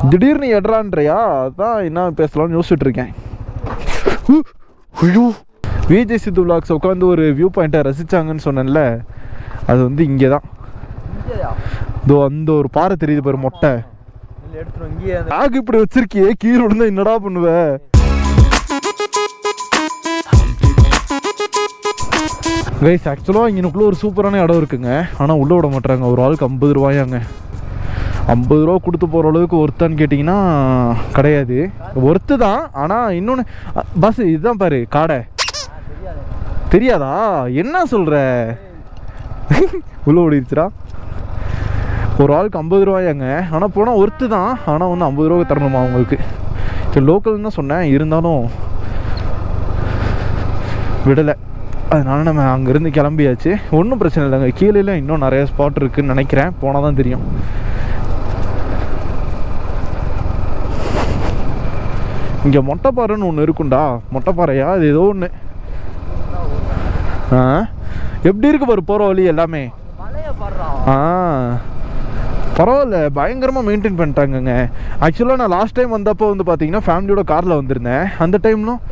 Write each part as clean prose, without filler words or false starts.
திடீர்னு எட்ரான்றியா? அதான் என்ன பேசலாம்னு யோசிச்சுட்டு இருக்கேன். விஜய் சித்து விலாக்ஸ் உட்காந்து ஒரு வியூ பாயிண்ட்டை ரசிச்சாங்கன்னு சொன்னேன்ல, அது வந்து இங்கே தான். இதோ அந்த ஒரு பாறை தெரியுது பாரு, மொட்டை. பேக் இப்படி வச்சிருக்கியே, கீழே விழுந்தா என்னடா பண்ணுவ? கைஸ், ஆக்சுவலாக இங்கனுக்குள்ள ஒரு சூப்பரான இடம் இருக்குங்க. ஆனால் உள்ளே விட மாட்டாங்க. ஒரு ஆளுக்கு 50 ரூபாயாங்க. 50 ரூபா கொடுத்து போகிற அளவுக்கு ஒர்த்தான்னு கேட்டிங்கன்னா கிடையாது. ஒர்த்து தான். ஆனால் இன்னொன்று பஸ் இதுதான் பாரு, காடை தெரியாதா? என்ன சொல்கிற? உள்ளே ஓடிடுச்சுரா. ஒரு ஆளுக்கு 50 ரூபாயாங்க. ஆனால் போனால் ஒர்த்து தான். ஆனால் வந்து 50 ரூபா தரணுமா அவங்களுக்கு? சரி, லோக்கல்னு தான் சொன்னேன், இருந்தாலும் விடலை. அதனால நம்ம அங்கேருந்து கிளம்பியாச்சு. ஒன்றும் பிரச்சனை இல்லைங்க. கீழே இன்னும் நிறைய ஸ்பாட் இருக்குதுன்னு நினைக்கிறேன். போனால் தான் தெரியும். இங்கே மொட்டைப்பாறைன்னு ஒன்று இருக்குண்டா. மொட்டைப்பாறையா? அது ஏதோ ஒன்று. எப்படி இருக்கு பாரு போகிற வழி எல்லாமே. பரவாயில்ல, பயங்கரமாக மெயின்டைன் பண்ணிட்டாங்கங்க. ஆக்சுவலாக நான் லாஸ்ட் டைம் வந்தப்போ வந்து பார்த்தீங்கன்னா ஃபேமிலியோட காரில் வந்திருந்தேன். அந்த டைம்லும்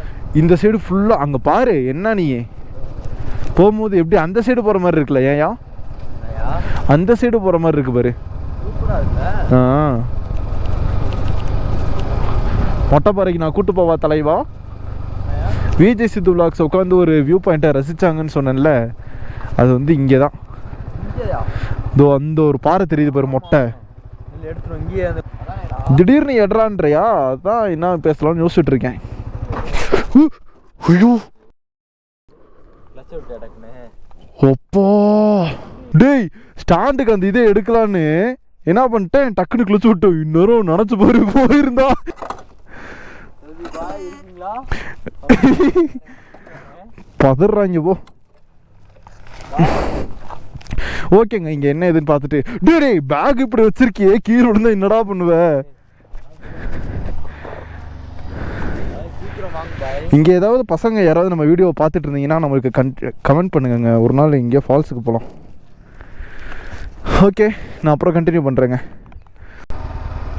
இந்த சைடு ஃபுல்லாக அங்கே பாரு, என்ன நீ போகும்போது எப்படி அந்த சைடு போகிற மாதிரி இருக்குல்ல? ஏயா அந்த சைடு போகிற மாதிரி இருக்கு பாரு. மொட்டைப்பாறைக்கு நான் கூட்டு போவா தலைவா? விஜய் சித்து விலாக்ஸ் உட்காந்து ஒரு வியூ பாயிண்ட்டை ரசிச்சாங்கன்னு சொன்னேன்ல, அது வந்து இங்கே தான். இதோ அந்த ஒரு பாறை தெரியுது பாரு, மொட்டை. திடீர்னு எட்ரான்றியா? அதான் என்ன பேசலாம்னு யோசிச்சுட்டு இருக்கேன். அப்பா டேய், ஸ்டாண்டுக்கு அந்த இதை எடுக்கலான்னு என்ன பண்ணிட்டேன், டக்குனு கிழிச்சு விட்டோம். இன்னொரு நினச்சி போய் போயிருந்தா பதறாங்க போ. ஓகேங்க, இங்கே என்ன எதுன்னு பார்த்துட்டு டேய் பேக் இப்படி வச்சிருக்கியே, கீழே விழுந்தா என்னடா பண்ணுவ? இங்கே ஏதாவது பசங்க யாராவது நம்ம வீடியோவை பார்த்துட்டு இருந்தீங்கன்னா நம்மளுக்கு கமெண்ட் பண்ணுங்க. ஒரு நாள் இங்கே ஃபால்ஸுக்கு போகலாம். ஓகே, நான் அப்புறம் கண்டினியூ பண்ணுறேங்க.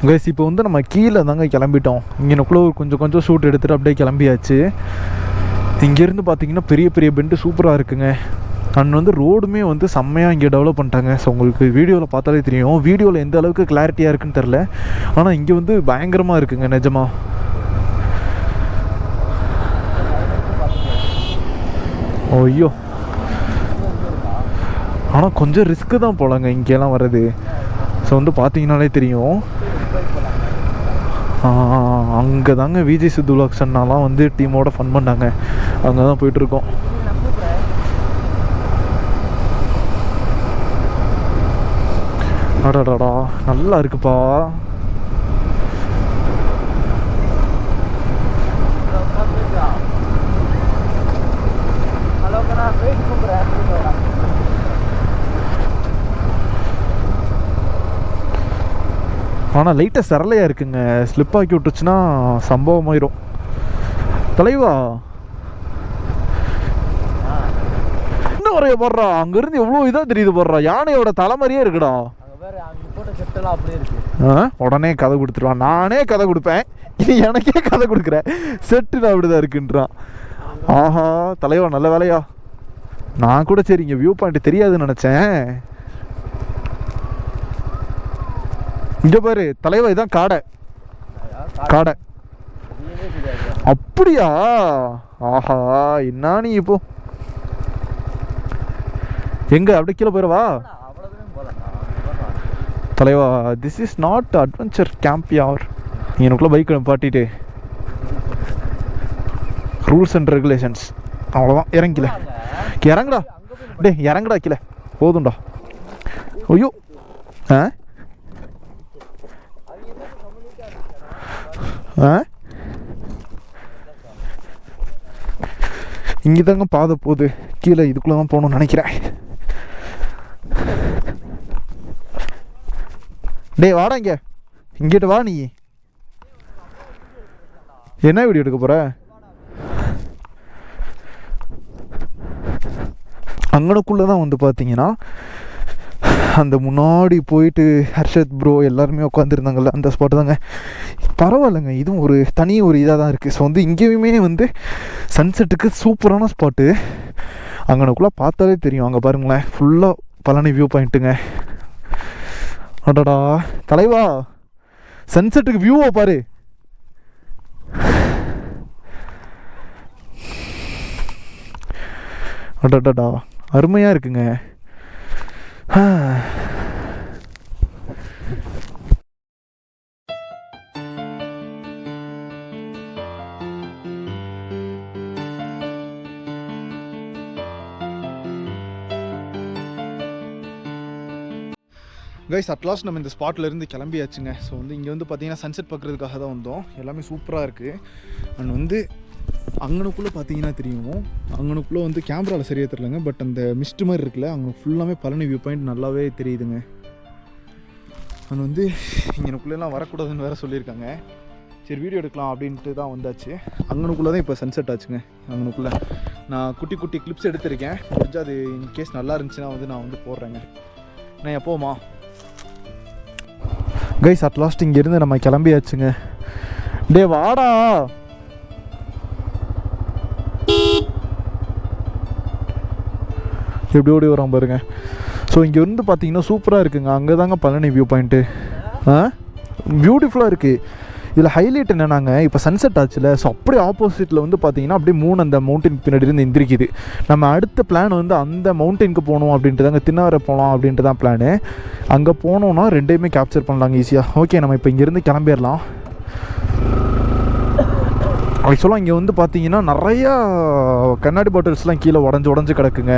கைஸ், இப்போ வந்து நம்ம கீழே தாங்க கிளம்பிட்டோம். இங்கேனுக்குள்ளே கொஞ்சம் கொஞ்சம் ஷூட் எடுத்துகிட்டு அப்படியே கிளம்பியாச்சு. இங்கேருந்து பார்த்தீங்கன்னா பெரிய பெரிய பெண்டு சூப்பராக இருக்குங்க. அண்ட் வந்து ரோடுமே வந்து செம்மையாக இங்கே டெவலப் பண்ணிட்டாங்க. ஸோ உங்களுக்கு வீடியோவில் பார்த்தாலே தெரியும். வீடியோவில் எந்த அளவுக்கு கிளாரிட்டியாக இருக்குன்னு தெரில, ஆனால் இங்கே வந்து பயங்கரமாக இருக்குங்க நிஜமாக. ஐயோ, ஆனால் கொஞ்சம் ரிஸ்க்கு தான் போலங்க இங்கெல்லாம் வர்றது. ஸோ வந்து பார்த்தீங்கன்னாலே தெரியும். அங்கே தாங்க விஜய் சித்து விலாக்ஸ் அண்ணாலாம் வந்து டீமோட ஃபன் பண்ணாங்க. அங்கே தான் போயிட்டுருக்கோம். அடாடாடா, நல்லா இருக்குப்பா. ஆனால் லைட்டாக சரளையாக இருக்குங்க. ஸ்லிப் ஆக்கி விட்டுச்சுன்னா சம்பவம் ஆயிரும். தலைவா இன்னும் வரைய போடுறா. அங்கேருந்து எவ்வளோ இதாக தெரியுது போடுறா. யானையோட தலைமறியே இருக்குடா. உடனே கதை கொடுத்துருவான். நானே கதை கொடுப்பேன், இது எனக்கே கதை கொடுக்குறேன். செட்டு அப்படிதான் இருக்குன்றான். ஆஹா தலைவா, நல்ல வேலையா. நான் கூட சரி இங்கே வியூ பாயிண்ட் தெரியாதுன்னு நினச்சேன். இங்கே பாரு தலைவா, இதுதான் காடை. காடை அப்படியா? ஆஹா, என்ன நீ இப்போ எங்க அப்படி கீழே போயிடவா தலைவா? This is not adventure camp யார். எனக்குள்ள பைக் பாட்டிட்டு ரூல்ஸ் அண்ட் ரெகுலேஷன்ஸ் அவ்வளோதான். இறங்கில இறங்குடா. டே இறங்குடா கீழே, போதும்டா. ஐயோ, இங்கே தாங்க பாதை போகுது. கீழே இதுக்குள்ளே தான் போகணும்னு நினைக்கிறேன். டே வாடா, இங்கிட்ட வா. நீ என்ன வீடியோ எடுக்க போற? அங்கனக்குள்ளே தான் வந்து பார்த்தீங்கன்னா அந்த முன்னாடி போயிட்டு ஹர்ஷத் ப்ரோ எல்லாருமே உட்காந்துருந்தாங்கல்ல அந்த ஸ்பாட்டு தாங்க. பரவாயில்லைங்க, இதுவும் ஒரு தனி ஒரு இதாக தான் இருக்குது. ஸோ வந்து இங்கேயுமே வந்து சன்செட்டுக்கு சூப்பரான ஸ்பாட்டு. அங்கனக்குள்ளே பார்த்தாலே தெரியும். அங்கே பாருங்களேன், ஃபுல்லாக பழனி வியூ பாயிண்ட்டுங்க. அடடா தலைவா, சன்செட்டுக்கு வியூவை பாரு. அடடா அருமையாக இருக்குங்க. கைஸ், அட்லாஸ்ட் நம்ம இந்த ஸ்பாட்லேருந்து கிளம்பியாச்சுங்க. ஸோ வந்து இங்கே வந்து பார்த்தீங்கன்னா சன்செட் பார்க்குறதுக்காக தான் வந்தோம். எல்லாமே சூப்பராக இருக்குது. அண்ட் வந்து அங்கனுக்குள்ளே பார்த்தீங்கன்னா தெரியும், அங்கனுக்குள்ளே வந்து கேமராவில் சரியாக தெரியலங்க, பட் அந்த மிஸ்ட் மாதிரி இருக்குல்ல, அங்கே ஃபுல்லாமே பழனி வியூ பாயிண்ட் நல்லாவே தெரியுதுங்க. அண்ட் வந்து இங்கனுக்குள்ளெல்லாம் வரக்கூடாதுன்னு வேறு சொல்லியிருக்காங்க. சரி வீடியோ எடுக்கலாம் அப்படின்ட்டு தான் வந்தாச்சு. அங்கனுக்குள்ளே தான் இப்போ சன்செட் ஆச்சுங்க. அங்கனுக்குள்ளே நான் குட்டி குட்டி கிளிப்ஸ் எடுத்திருக்கேன். கொஞ்சம் அது இன்கேஸ் நல்லா இருந்துச்சுன்னா வந்து நான் வந்து போடுறேங்க. நான் எப்போமா கைஸ், அட்லாஸ்ட் இங்கேருந்து நம்ம கிளம்பியாச்சுங்க. டே வாடா, எப்படி ஓடி வரோம் பாருங்க. ஸோ இங்கே இருந்து பார்த்தீங்கன்னா சூப்பராக இருக்குங்க. அங்கே தாங்க பழனி வியூ பாயிண்ட்டு. பியூட்டிஃபுல்லாக இருக்குது. இதில் ஹைலைட் என்னன்னாங்க, இப்போ சன்செட் ஆச்சுல, ஸோ அப்படியே ஆப்போசிட்டில் வந்து பார்த்தீங்கன்னா அப்படியே அந்த மவுண்டன் பின்னாடி இருந்து எந்திரிக்குது. நம்ம அடுத்த பிளான் வந்து அந்த மவுண்டனுக்கு போகணும் அப்படின்ட்டு தாங்க, திண்ணவரை போகலாம் அப்படின்ட்டு தான் பிளானு. அங்கே போனோன்னா ரெண்டையுமே கேப்சர் பண்ணலாங்க ஈஸியாக. ஓகே, நம்ம இப்போ இங்கேருந்து கிளம்பிடலாம். ஆக்சுவலாக இங்கே வந்து பார்த்தீங்கன்னா நிறையா கண்ணாடி பாட்டில்ஸ்லாம் கீழே உடஞ்சி கிடக்குங்க.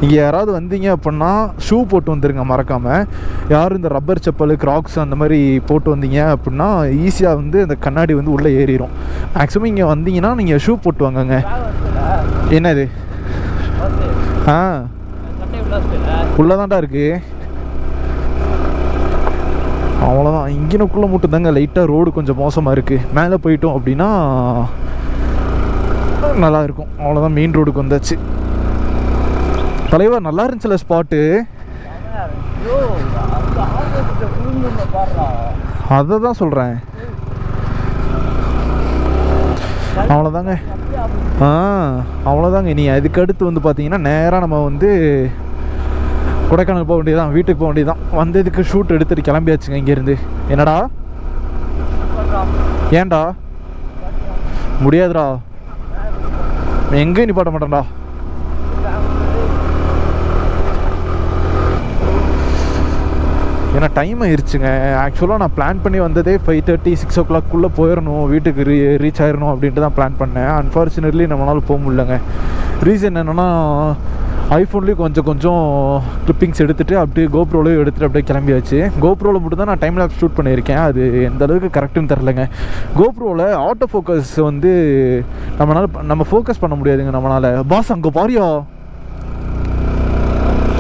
இங்கே யாராவது வந்தீங்க அப்படின்னா ஷூ போட்டு வந்துடுங்க மறக்காமல். யாரும் இந்த ரப்பர் செப்பல், கிராக்ஸ் அந்த மாதிரி போட்டு வந்தீங்க அப்படின்னா ஈஸியாக வந்து அந்த கண்ணாடி வந்து உள்ளே ஏறிடும். மேக்ஸிமம் இங்கே வந்தீங்கன்னா நீங்கள் ஷூ போட்டு வாங்கங்க. என்னது? உள்ளதான்டா இருக்குது. அவ்வளோதான். இங்கனுக்குள்ளே மட்டும் தாங்க லைட்டாக ரோடு கொஞ்சம் மோசமாக இருக்குது. மேலே போயிட்டோம் அப்படின்னா நல்லாயிருக்கும். அவ்வளோதான், மெயின் ரோடுக்கு வந்தாச்சு. தலைவர் நல்லா இருந்துச்சுல ஸ்பாட்டு. அதை தான் சொல்கிறேன். அவ்வளோதாங்க. அவ்வளோதாங்க. நீ அதுக்கு அடுத்து வந்து பார்த்தீங்கன்னா நேராக நம்ம வந்து கொடைக்கானல் போக வேண்டியதான், வீட்டுக்கு போக வேண்டியதான். வந்ததுக்கு ஷூட் எடுத்துகிட்டு கிளம்பியாச்சுங்க இங்கேருந்து. என்னடா? ஏன்டா முடியாதுடா, எங்கேயும் நிப்பாட்ட மாட்டேன்டா. ஏன்னா டைம் ஆயிடுச்சுங்க. ஆக்சுவலாக நான் பிளான் பண்ணி வந்ததே 5:30 6 o'clock போயிடணும், வீட்டுக்கு ரீச் ஆயிடணும் அப்படின்ட்டு தான் பிளான் பண்ணேன். அன்ஃபார்ச்சுனேட்லி நம்மளால் போக முடியலங்க. ரீசன் என்னென்னா, ஐஃபோன்லேயும் கொஞ்சம் கிளிப்பிங்ஸ் எடுத்துகிட்டு அப்படியே கோப்ரோலையும் எடுத்துகிட்டு அப்படியே கிளம்பியாச்சு. கோப்ரோவில் மட்டும் தான் நான் டைம் லேப்ஸ் ஷூட் பண்ணியிருக்கேன். அது எந்த அளவுக்கு கரெக்டுன்னு தெரிலங்க. கோப்ரோவில் ஆட்டோ ஃபோக்கஸ் வந்து நம்ம ஃபோக்கஸ் பண்ண முடியாதுங்க நம்மளால். பாஸ் அங்கே பாரியா,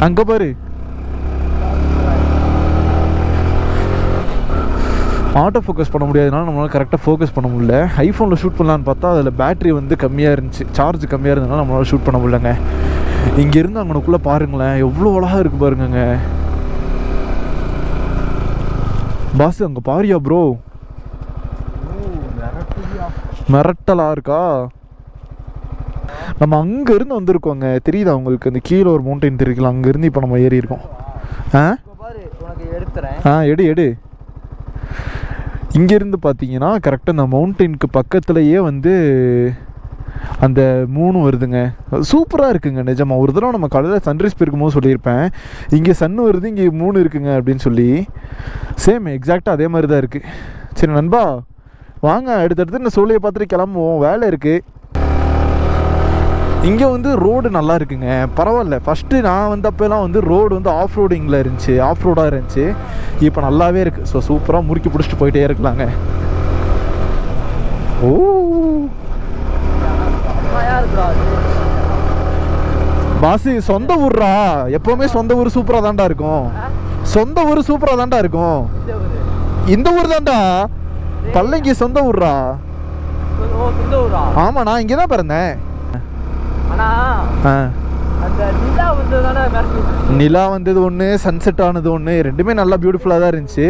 அங்கே பாரு, ஆட்டோ ஃபோக்கஸ் பண்ண முடியாதனால நம்மளால் கரெக்டாக ஃபோக்கஸ் பண்ண முடியல. ஐஃபோனில் ஷூட் பண்ணலான்னு பார்த்தா அதில் பேட்ரி வந்து கம்மியாக இருந்துச்சு, சார்ஜ் கம்மியாக இருந்ததுனால நம்மளால் ஷூட் பண்ண முடியலங்க. இங்கேருந்து அங்கனுக்குள்ளே பாருங்களேன், எவ்வளோ அழகாக இருக்குது பாருங்கங்க. பாஸ் அங்கே பாரியா ப்ரோ, மிரட்டலாக இருக்கா. நம்ம அங்கேருந்து வந்திருக்கோங்க, தெரியுதா உங்களுக்கு? அந்த கீழே ஒரு மவுண்டைன் தெரியுங்களா, அங்கேருந்து இப்போ நம்ம ஏறி இருக்கோம். எடு இங்கேருந்து பார்த்தீங்கன்னா கரெக்டாக அந்த மவுண்டனுக்கு பக்கத்துலேயே வந்து அந்த 3 வருதுங்க. சூப்பராக இருக்குங்க நிஜமாக. ஒரு தடவை நம்ம காலையில் சன்ரைஸ் போயிருக்கும்போது சொல்லியிருப்பேன், இங்கே சன் வருது, இங்கே 3 இருக்குங்க அப்படின்னு சொல்லி. சேம் எக்ஸாக்டாக அதே மாதிரி தான் இருக்குது. சரி நண்பா வாங்க, அடுத்தடுத்து இந்த சோழியை பார்த்துட்டு கிளம்புவோம், வேலை இருக்குது. இங்கே வந்து ரோடு நல்லா இருக்குங்க, பரவாயில்ல. ஃபஸ்ட்டு நான் வந்தப்போலாம் வந்து ரோடு வந்து ஆஃப் ரோடிங்கில் இருந்துச்சு, ஆஃப் ரோடாக இருந்துச்சு. இப்போ நல்லாவே இருக்குது. ஸோ சூப்பராக முறுக்கி பிடிச்சிட்டு போயிட்டே இருக்கலாங்க. ஓ பாசி, சொந்த ஊர்ரா, எப்போவுமே சொந்த ஊர் சூப்பராக தான்டா இருக்கும். சொந்த ஊர் சூப்பராக தான்டா இருக்கும். இந்த ஊர் தான்டா பல்லங்கி, சொந்த ஊர்ரா. ஆமாம், நான் இங்கே தான் பிறந்தேன். நிலா வந்தது ஒன்று, சன்செட் ஆனது ஒன்று, ரெண்டுமே நல்லா பியூட்டிஃபுல்லாக தான் இருந்துச்சு.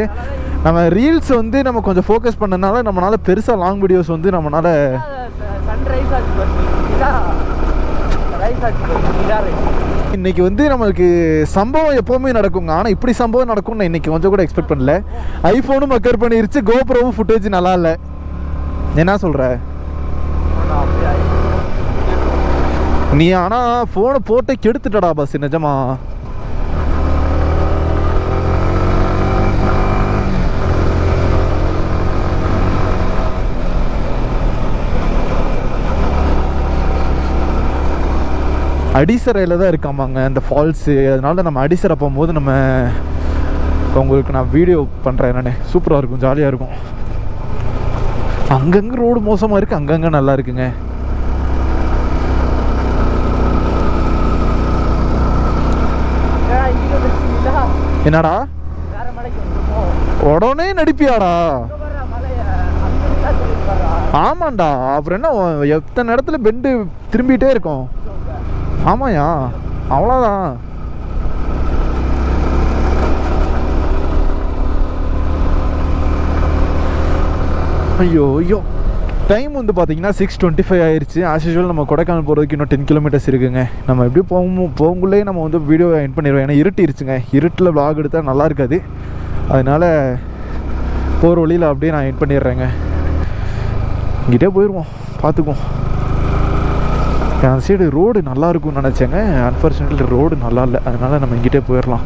நம்ம ரீல்ஸ் வந்து நம்ம கொஞ்சம் ஃபோக்கஸ் பண்ணனால நம்மளால பெருசாக லாங் வீடியோஸ் வந்து நம்மளால இன்னைக்கு வந்து நம்மளுக்கு சம்பவம் எப்போவுமே நடக்குங்க. ஆனால் இப்படி சம்பவம் நடக்கும்னு நான் இன்னைக்கு கொஞ்சம் கூட எக்ஸ்பெக்ட் பண்ணல. ஐஃபோனும் மக்கர் பண்ணிருச்சு, கோப்ரோவும் ஃபுட்டேஜ் நல்லா இல்லை. என்ன சொல்கிற நீ? ஆனால் ஃபோனை போட்டே கெடுத்துட்டடா பஸ், நிஜமா. அடிசரையில் தான் இருக்காமாங்க அந்த ஃபால்ஸு. அதனால நம்ம அடிசரை போகும்போது நம்ம உங்களுக்கு நான் வீடியோ பண்ணுறேன். நான் சூப்பராக இருக்கும், ஜாலியாக இருக்கும். அங்கங்கே ரோடு மோசமாக இருக்குது, அங்கங்கே நல்லா இருக்குங்க. என்னடா உடனே நடிப்பியாடா? ஆமாண்டா, அப்புறம் என்ன எத்தனை இடத்துல பெண்டு திரும்பிகிட்டே இருக்கும். ஆமாயா, அவ்வளோதான். ஐயோ ஐயோ, டைம் வந்து பார்த்தீங்கன்னா 6:25 ஆயிடுச்சு. ஆஸ் யூஷுவல் நம்ம கொடைக்கானல் போகிறதுக்கு இன்னும் 10 கிலோமீட்டர்ஸ் இருக்குங்க. நம்ம எப்படி போகும்போதே நம்ம வந்து வீடியோ எண்ட் பண்ணிடுவோம். ஏன்னா இருட்டிருச்சுங்க. இருட்டில் vlog எடுத்தால் நல்லா இருக்காது. அதனால் போகிற வழியில் அப்படியே நான் எண்ட் பண்ணிடுறேங்க. இங்கிட்டே போயிடுவோம், பார்த்துக்குவோம். அந்த சைடு ரோடு நல்லா இருக்கும்னு நினச்சேங்க. அன்ஃபார்ச்சுனேட்லி ரோடு நல்லா இல்லை. அதனால் நம்ம இங்கிட்டே போயிடலாம்.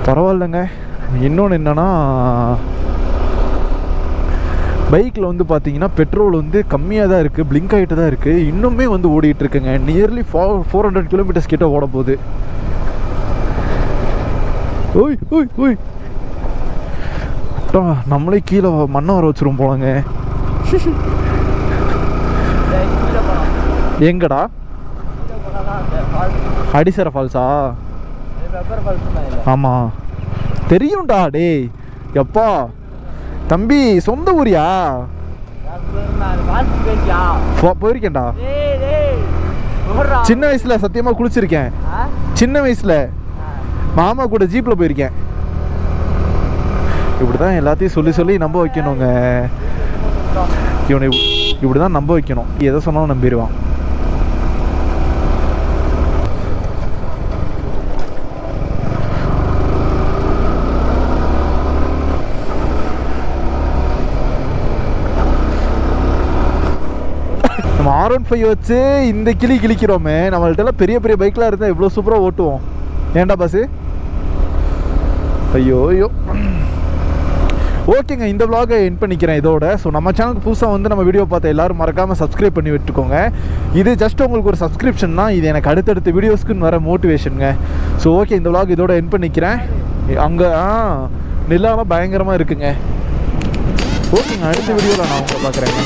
பரவாயில்லைங்க. இன்னொன்று என்னென்னா, பைக்கில் வந்து பார்த்தீங்கன்னா பெட்ரோல் வந்து கம்மியாக தான் இருக்குது, பிளிங்க் ஆகிட்டு தான் இருக்குது. இன்னுமே வந்து ஓடிட்டு இருக்குங்க. நியர்லி 400 கிலோமீட்டர்ஸ் கிட்ட ஓட போகுது. ஓய் ஓய் ஓய், நம்மளே கீழே மண்ணை வர வச்சிரும் போலாங்க. எங்கடா? அடிசர ஃபால்ஸா? ஆமாம் தெரியும்டா. டே எப்பா தம்பி, சொந்த ஊரியா? போயிருக்கேன்டா சின்ன வயசுல. சத்தியமாக குளிச்சிருக்கேன் சின்ன வயசுல. மாமா கூட ஜீப்பில் போயிருக்கேன். இப்படி தான் எல்லாத்தையும் சொல்லி சொல்லி நம்ப வைக்கணுங்க. இவனை இப்படி தான் நம்ப வைக்கணும். எதை சொன்னாலும் நம்பிடுவான். நம்ம R15 வச்சு இந்த கிளிக்கிறோமே. நம்மள்ட்ட பெரிய பெரிய பைக்லாம் இருந்தால் இவ்வளோ சூப்பராக ஓட்டுவோம். ஏன்டா பஸ்ஸு? ஐயோ ஐயோ. ஓகேங்க, இந்த vlog-ஐ எண்ட் பண்ணிக்கிறேன் இதோட. ஸோ நம்ம சேனலுக்கு புதுசாக வந்து நம்ம வீடியோ பார்த்த எல்லோரும் மறக்காமல் சப்ஸ்கிரைப் பண்ணி விட்டுக்கோங்க. இது ஜஸ்ட் உங்களுக்கு ஒரு சப்ஸ்கிரிப்ஷன் தான். இது எனக்கு அடுத்தடுத்த வீடியோஸ்க்குன்னு வர மோட்டிவேஷனுங்க. ஸோ ஓகே, இந்த vlog இதோட எண்ட் பண்ணிக்கிறேன். அங்கே நிலாலாம் பயங்கரமாக இருக்குங்க. ஓகேங்க, அடுத்த வீடியோவில் நான் உங்களை பார்க்குறேங்க.